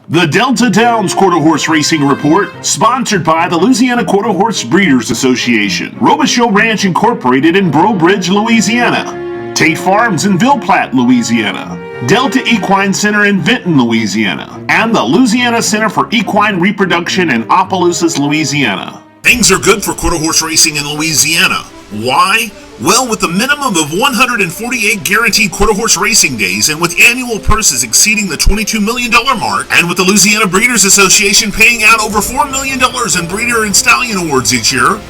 The Delta Downs Quarter Horse Racing Report, sponsored by the Louisiana Quarter Horse Breeders Association, Robichaux Ranch Incorporated in Breaux Bridge, Louisiana, Tate Farms in Ville Platte, Louisiana, Delta Equine Center in Vinton, Louisiana, and the Louisiana Center for Equine Reproduction in Opelousas, Louisiana. Things are good for quarter horse racing in Louisiana. Why? Well, with a minimum of 148 guaranteed quarter horse racing days, and with annual purses exceeding the $22 million mark, and with the Louisiana Breeders Association paying out over $4 million in breeder and stallion awards each year,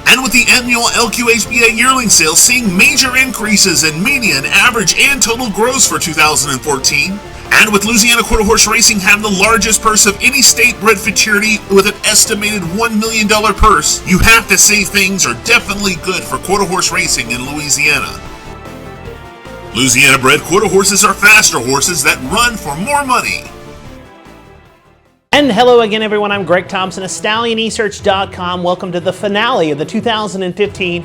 and with the annual LQHBA yearling sales seeing major increases in median, average, and total gross for 2014, and with Louisiana Quarter Horse Racing having the largest purse of any state-bred futurity with an estimated $1 million purse, you have to say things are definitely good for quarter horse racing in Louisiana. Louisiana-bred quarter horses are faster horses that run for more money. And hello again, everyone. I'm Greg Thompson of StallionEsearch.com. Welcome to the finale of the 2015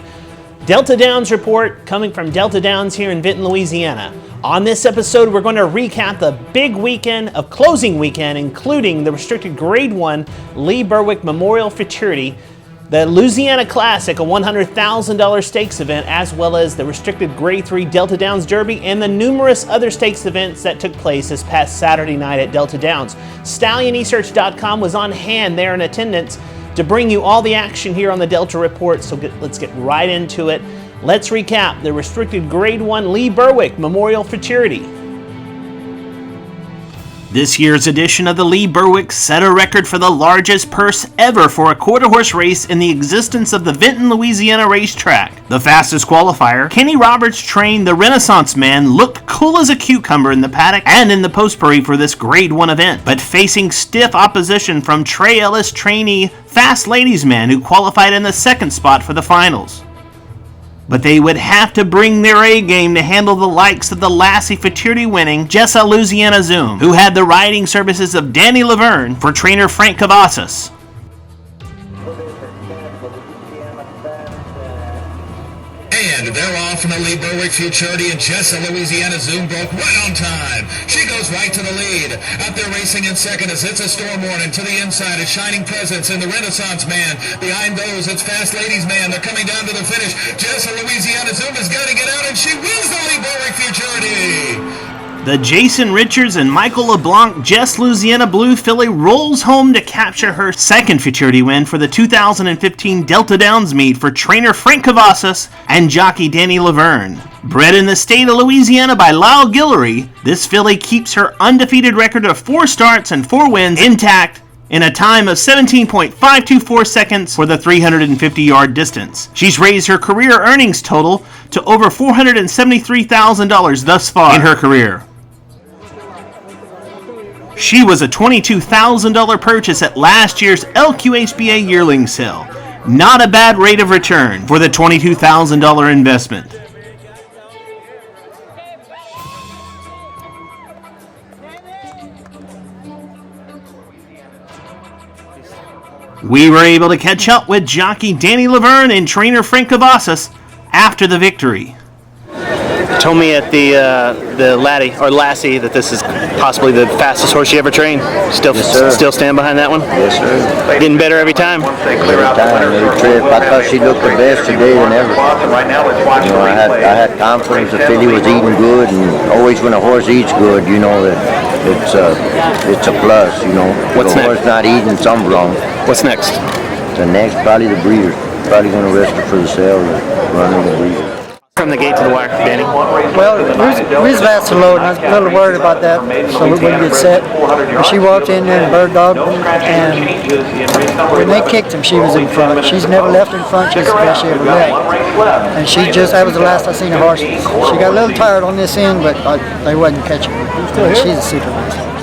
Delta Downs Report, coming from Delta Downs here in Vinton, Louisiana. On this episode, we're going to recap the big weekend of closing weekend, including the restricted Grade 1 Lee Berwick Memorial Futurity, the Louisiana Classic, a $100,000 stakes event, as well as the restricted Grade 3 Delta Downs Derby, and the numerous other stakes events that took place this past Saturday night at Delta Downs. StallionEsearch.com was on hand there in attendance to bring you all the action here on the Delta Report, so let's get right into it. Let's recap the restricted Grade 1 Lee Berwick Memorial Futurity. This year's edition of the Lee Berwick set a record for the largest purse ever for a quarter horse race in the existence of the Vinton, Louisiana racetrack. The fastest qualifier, Kenny Roberts trained the Renaissance man, looked cool as a cucumber in the paddock and in the potpourri for this Grade 1 event, but facing stiff opposition from Trey Ellis trainee Fast Ladies man, who qualified in the second spot for the finals. But they would have to bring their A game to handle the likes of the Lassie Futurity winning Jessa Louisiana Zoom, who had the riding services of Danny Laverne for trainer Frank Cavazos. And they're off in the Lee Berwick Futurity, and Jessa Louisiana Zoom broke right on time. She goes right to the lead. Out there racing in second is It's a Storm Warning. To the inside is Shining Presence and the Renaissance Man. Behind those, it's Fast Ladies Man. They're coming down to the finish. Jessa Louisiana Zoom has got to get out, and she wins the Lee Berwick Futurity. The Jason Richards and Michael LeBlanc Jess Louisiana Blue filly rolls home to capture her second Futurity win for the 2015 Delta Downs meet for trainer Frank Cavazos and jockey Danny Laverne. Bred in the state of Louisiana by Lyle Guillory, this filly keeps her undefeated record of 4 starts and 4 wins intact in a time of 17.524 seconds for the 350-yard distance. She's raised her career earnings total to over $473,000 thus far in her career. She was a $22,000 purchase at last year's LQHBA yearling sale. Not a bad rate of return for the $22,000 investment. We were able to catch up with jockey Danny Laverne and trainer Frank Cavazos after the victory. Told me at the Lassie that this is possibly the fastest horse you ever trained. Still stand behind that one? Yes, sir. Getting better every time? Every trip. I thought she looked the best today than ever. You know, I had confidence the filly was eating good, and always when a horse eats good, you know that it's a plus. You know, what's if a next? horse not eating, something's wrong. What's next? The next, probably the breeder. Probably going to rest her for the sale and run the breeder. From the gate to the wire, Danny. Well, we was fast and low, and I was a little worried about that, so we wouldn't get set. But she walked in there and bird dogged them, and when they kicked him, she was in front. She's never left in front. She's the best she ever left. And that was the last I seen a horse. She got a little tired on this end, but they wasn't catching her. She's a super nice horse.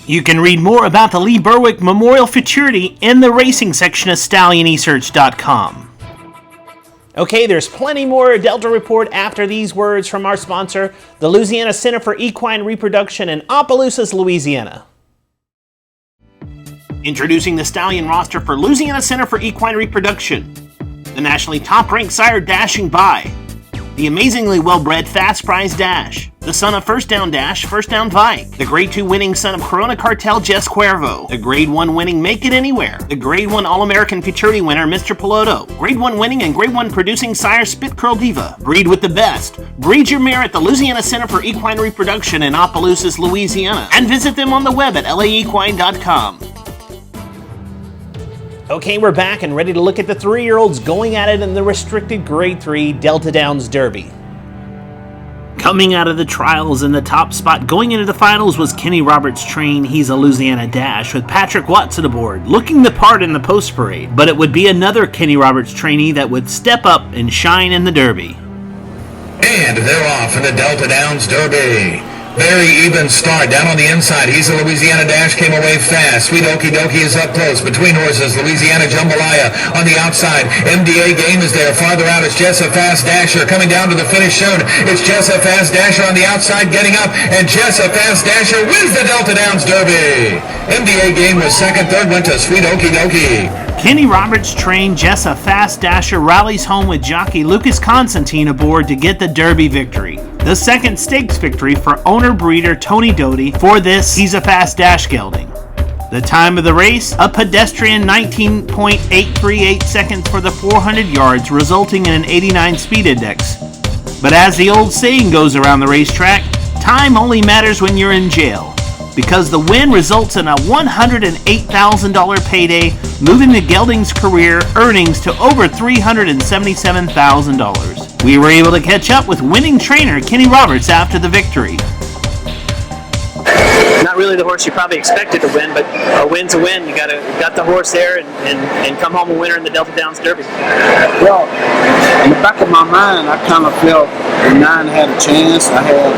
You can read more about the Lee Berwick Memorial Futurity in the racing section of StallionEsearch.com. Okay, there's plenty more Delta Report after these words from our sponsor, the Louisiana Center for Equine Reproduction in Opelousas, Louisiana. Introducing the stallion roster for Louisiana Center for Equine Reproduction. The nationally top-ranked sire Dashing By. The amazingly well-bred Fast Prize Dash. The son of First Down Dash, First Down Vike. The Grade 2 winning son of Corona Cartel, Jess Cuervo. The Grade 1 winning Make It Anywhere. The Grade 1 All-American Futurity winner, Mr. Piloto. Grade 1 winning and Grade 1 producing sire, Spit Curl Diva. Breed with the best. Breed your mare at the Louisiana Center for Equine Reproduction in Opelousas, Louisiana. And visit them on the web at laequine.com. Okay, we're back and ready to look at the 3-year-olds going at it in the restricted Grade 3 Delta Downs Derby. Coming out of the trials in the top spot going into the finals was Kenny Roberts' train, He's a Louisiana Dash, with Patrick Watson aboard, looking the part in the post parade. But it would be another Kenny Roberts trainee that would step up and shine in the Derby. And they're off in the Delta Downs Derby. Very even start down on the inside. He's a Louisiana Dash, came away fast. Sweet Okie Dokie is up close between horses. Louisiana Jambalaya on the outside. MDA Game is there. Farther out is Jess a Fast Dasher coming down to the finish soon. It's Jess a Fast Dasher on the outside getting up, and Jess a Fast Dasher wins the Delta Downs Derby. MDA Game was second, third went to Sweet Okie Dokie. Kenny Roberts' train, Jess a Fast Dasher, rallies home with jockey Lucas Constantine aboard to get the Derby victory. The second stakes victory for owner-breeder Tony Doty for this He's a Fast Dash gelding. The time of the race, a pedestrian 19.838 seconds for the 400 yards, resulting in an 89 speed index. But as the old saying goes around the racetrack, time only matters when you're in jail, because the win results in a $108,000 payday, moving the gelding's career earnings to over $377,000. We were able to catch up with winning trainer Kenny Roberts after the victory. Not really the horse you probably expected to win, but a win's a win. You got the horse there and come home a winner in the Delta Downs Derby. Well, in the back of my mind, I kind of felt the 9 had a chance. I had the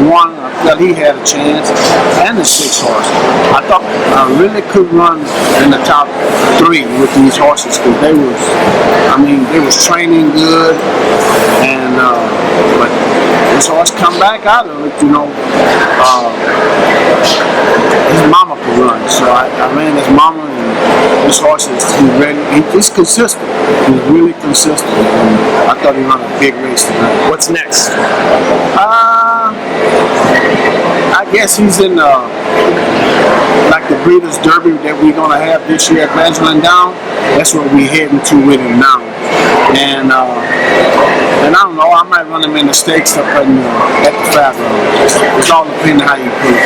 1, I felt he had a chance, and the 6 horse. I thought I really could run in the top 3 with these horses because they was training good, and but this horse come back out of it, his mama could run, so I ran his mama, and this horse he's consistent. He's really consistent, and I thought he ran a big race tonight. What's next? I guess he's in like the Breeders' Derby that we're gonna have this year at Gladstone Down. That's what we're heading to with him now, and I don't know. I might run him in the stakes up at the Fairgrounds. It's all depending on how you put it.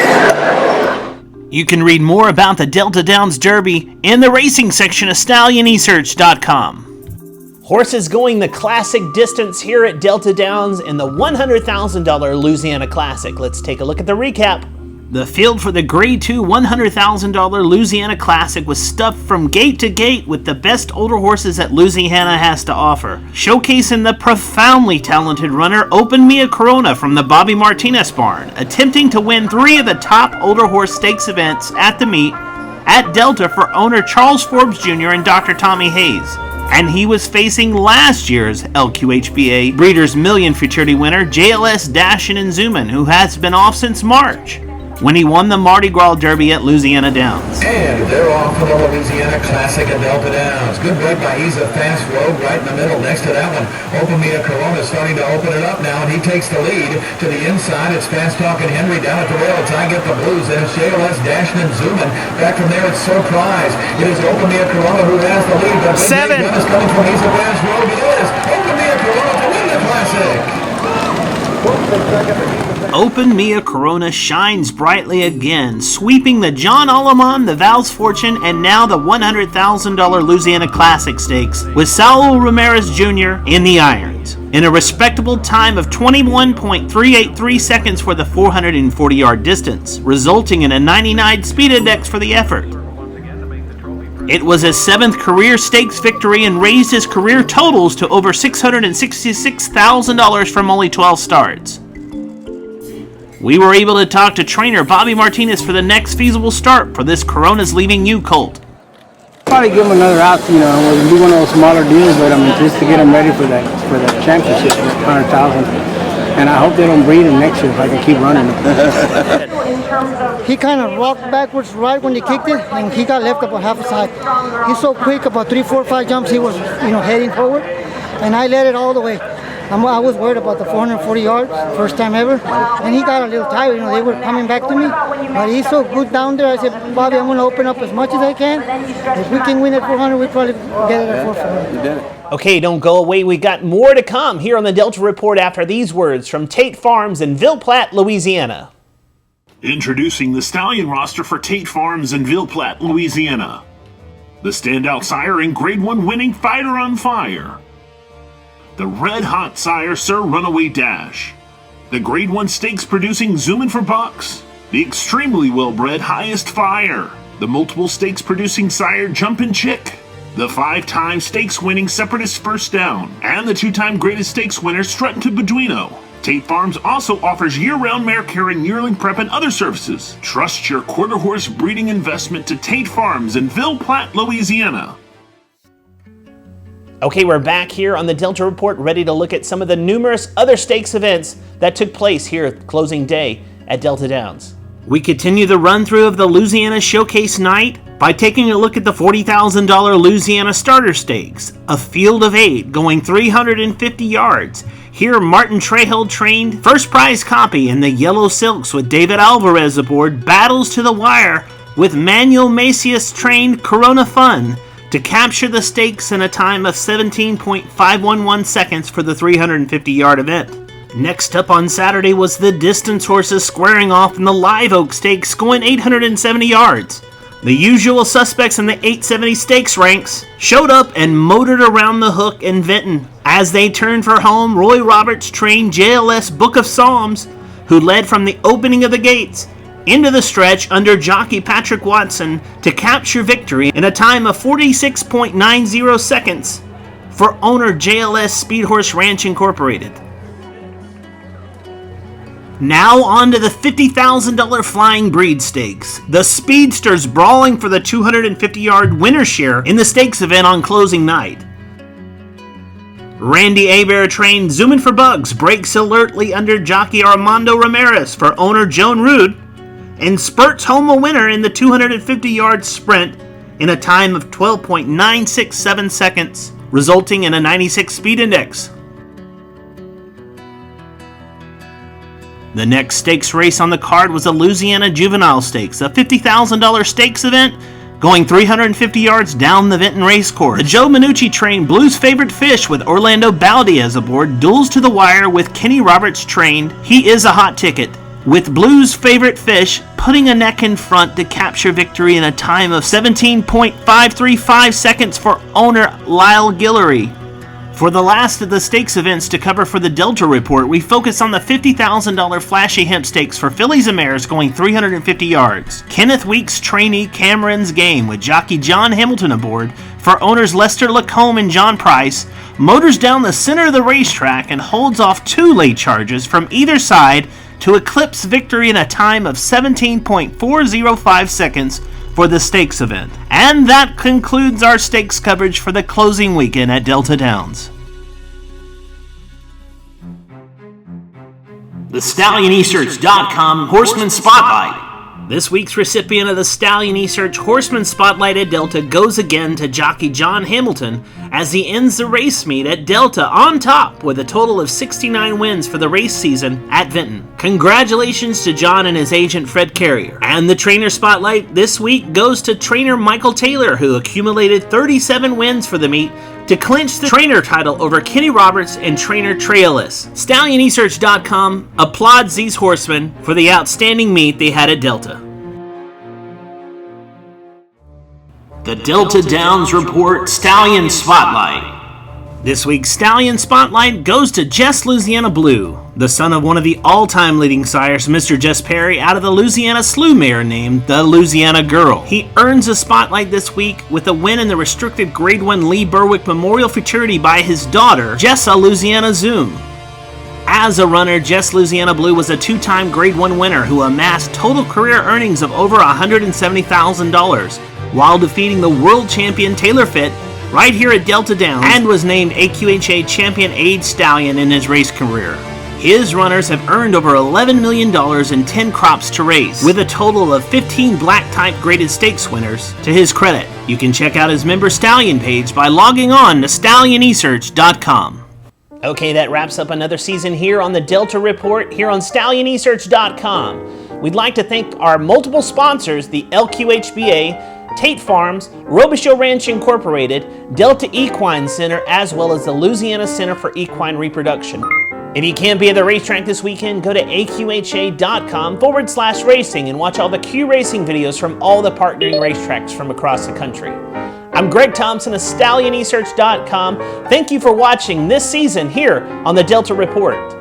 You can read more about the Delta Downs Derby in the racing section of StallionEsearch.com. Horses going the classic distance here at Delta Downs in the $100,000 Louisiana Classic. Let's take a look at the recap. The field for the Grade 2 $100,000 Louisiana Classic was stuffed from gate to gate with the best older horses that Louisiana has to offer, showcasing the profoundly talented runner Open Mia Corona from the Bobby Martinez barn, attempting to win 3 of the top older horse stakes events at the meet at Delta for owner Charles Forbes Jr. and Dr. Tommy Hayes. And he was facing last year's LQHBA Breeders' Million Futurity winner JLS Dashin and Zuman, who has been off since March, when he won the Mardi Gras Derby at Louisiana Downs. And they're off for the Louisiana Classic at Delta Downs. Good break by He's a Fast Rogue right in the middle. Next to that one, Open Mia Corona starting to open it up now, and he takes the lead. To the inside, it's Fast Talking Henry down at the rail. It's I Get the Blues, and it's JLS Dashin and Zuman. Back from there, it's Surprise. It is Open Mia Corona who has the lead. But the 7. Big gun is coming from He's a Fast Rogue. It is Open Mia Corona to win the Classic. Open Mia Corona shines brightly again, sweeping the John Alamon, the Val's Fortune, and now the $100,000 Louisiana Classic Stakes, with Saul Ramirez Jr. in the irons, in a respectable time of 21.383 seconds for the 440-yard distance, resulting in a 99 speed index for the effort. It was his 7th career stakes victory and raised his career totals to over $666,000 from only 12 starts. We were able to talk to trainer Bobby Martinez for the next feasible start for this Corona's Leaving You colt. Probably give him another out, we'll do one of those smaller deals with him just to get him ready for that championship, that 100,000. And I hope they don't breed him next year if I can keep running him. He kind of rocked backwards right when he kicked it, and he got left about half a side. He's so quick, about 3, 4, 5 jumps, he was, heading forward, and I let it all the way. I was worried about the 440 yards, first time ever, and he got a little tired. You know, they were coming back to me, but he's so good down there. I said, Bobby, I'm going to open up as much as I can. If we can win at 400, we probably get it at 440. You did it. Okay, don't go away. We got more to come here on the Delta Report after these words from Tate Farms in Ville Platte, Louisiana. Introducing the stallion roster for Tate Farms in Ville Platte, Louisiana. The standout sire and Grade 1 winning Fighter on Fire. The red hot sire Sir Runaway Dash. The Grade 1 stakes producing Zoomin' for Bucks. The extremely well-bred Highest Fire. The multiple stakes producing sire Jumpin' Chick. The 5-time stakes winning Separatist First Down. And the 2-time greatest stakes winner Struttin' to Beduino. Tate Farms also offers year-round mare care and yearling prep and other services. Trust your quarter horse breeding investment to Tate Farms in Ville Platte, Louisiana. Okay, we're back here on the Delta Report, ready to look at some of the numerous other stakes events that took place here at closing day at Delta Downs. We continue the run-through of the Louisiana Showcase Night by taking a look at the $40,000 Louisiana Starter Stakes, a field of 8 going 350 yards. Here, Martin Trejo trained first prize copy in the Yellow Silks with David Alvarez aboard battles to the wire with Manuel Macias trained Corona Fun to capture the stakes in a time of 17.511 seconds for the 350-yard event. Next up on Saturday was the distance horses squaring off in the Live Oak Stakes going 870 yards. The usual suspects in the 870 stakes ranks showed up and motored around the hook in Vinton. As they turned for home, Roy Roberts trained JLS Book of Psalms, who led from the opening of the gates into the stretch under jockey Patrick Watson to capture victory in a time of 46.90 seconds for owner JLS Speed Horse Ranch Incorporated. Now on to the $50,000 Flying Breed Stakes. The Speedsters brawling for the 250-yard winner share in the stakes event on closing night. Randy Hebert trained Zoomin' for Bugs breaks alertly under jockey Armando Ramirez for owner Joan Rude and spurts home a winner in the 250-yard sprint in a time of 12.967 seconds, resulting in a 96 speed index. The next stakes race on the card was the Louisiana Juvenile Stakes, a $50,000 stakes event going 350 yards down the Vinton Racecourse. The Joe Minucci trained Blues Favorite Fish with Orlando Baldiaz aboard duels to the wire with Kenny Roberts trained He Is a Hot Ticket, with Blues Favorite Fish putting a neck in front to capture victory in a time of 17.535 seconds for owner Lyle Guillory. For the last of the stakes events to cover for the Delta Report, we focus on the $50,000 Flashy Hemp Stakes for fillies and mares going 350 yards. Kenneth Weeks trainee Cameron's Game with jockey John Hamilton aboard for owners Lester Lacombe and John Price motors down the center of the racetrack and holds off 2 late charges from either side to eclipse victory in a time of 17.405 seconds for the stakes event. And that concludes our stakes coverage for the closing weekend at Delta Downs. The StallionEsearch.com Horseman Spotlight. This week's recipient of the Stallion Esearch Horseman Spotlight at Delta goes again to jockey John Hamilton as he ends the race meet at Delta on top with a total of 69 wins for the race season at Vinton. Congratulations to John and his agent Fred Carrier. And the trainer spotlight this week goes to trainer Michael Taylor, who accumulated 37 wins for the meet to clinch the trainer title over Kenny Roberts and trainer Trey Ellis. StallionEsearch.com applauds these horsemen for the outstanding meet they had at Delta. The Delta Downs Report Stallion Spotlight. This week's Stallion Spotlight goes to Jess Louisiana Blue, the son of one of the all-time leading sires, Mr. Jess Perry, out of the Louisiana Slough mare named the Louisiana Girl. He earns a spotlight this week with a win in the restricted Grade 1 Lee Berwick Memorial Futurity by his daughter, Jessa Louisiana Zoom. As a runner, Jess Louisiana Blue was a 2-time Grade 1 winner who amassed total career earnings of over $170,000 while defeating the world champion Taylor Fitt right here at Delta Downs and was named AQHA Champion Age Stallion in his race career. His runners have earned over $11 million in 10 crops to race, with a total of 15 black-type graded stakes winners to his credit. You can check out his member stallion page by logging on to StallionEsearch.com. Okay, that wraps up another season here on the Delta Report here on StallionResearch.com. We'd like to thank our multiple sponsors, the LQHBA, Tate Farms, Robichaux Ranch Incorporated, Delta Equine Center, as well as the Louisiana Center for Equine Reproduction. If you can't be at the racetrack this weekend, go to aqha.com/racing and watch all the Q Racing videos from all the partnering racetracks from across the country. I'm Greg Thompson of StallionResearch.com. Thank you for watching this season here on the Delta Report.